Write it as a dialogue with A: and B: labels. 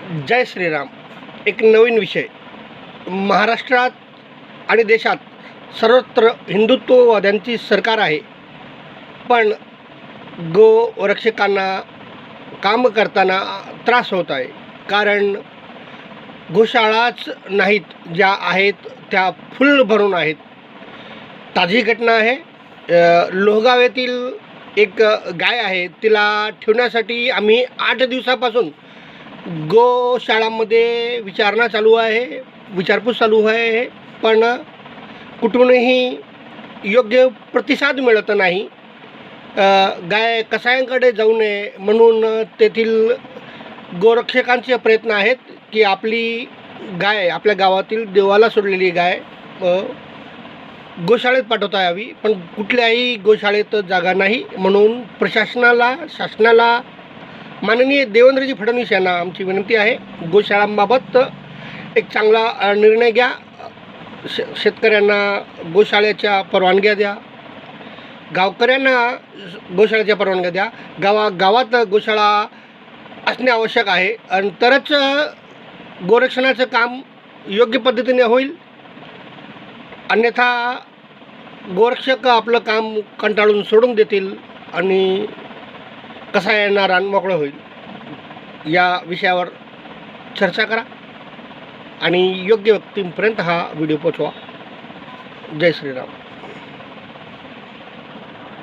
A: जय श्रीराम. एक नवीन विषय. महाराष्ट्रात आणि देशात सर्वत्र हिंदुत्ववाद्यांची सरकार आहे, पण गोरक्षकांना काम करताना त्रास होत आहे. कारण गोशाळाच नाहीत, ज्या आहेत त्या फुल भरून आहेत. ताजी घटना आहे. लोहगाव येथील एक गाय आहे, तिला ठेवण्यासाठी आम्ही 8 दिवसापासून गोशाळामध्ये विचारपूस चालू आहे, पण कुठूनही योग्य प्रतिसाद मिळत नाही. गाय कसायांकडे जाऊ नये म्हणून तेथील गोरक्षकांचे प्रयत्न आहेत की आपली गाय, आपल्या गावातील देवाला सोडलेली गाय गोशाळेत पाठवता यावी, पण कुठल्याही गोशाळेत जागा नाही. म्हणून शासनाला माननीय देवेंद्रजी फडणवीस यांना आमची विनंती आहे, गोशाळांबाबत एक चांगला निर्णय घ्या. शेतकऱ्यांना गोशाळेच्या परवानग्या द्या, गावकऱ्यांना गोशाळेच्या परवानग्या द्या. गावात गोशाळा असणे आवश्यक आहे, आणि तरच गोरक्षणाचं काम योग्य पद्धतीने होईल. अन्यथा गोरक्षक आपलं काम कंटाळून सोडून देतील आणि कसा येणार आणि मोकळं होईल. या विषयावर चर्चा करा आणि योग्य व्यक्तींपर्यंत हा व्हिडिओ पोचवा. जय श्रीराम.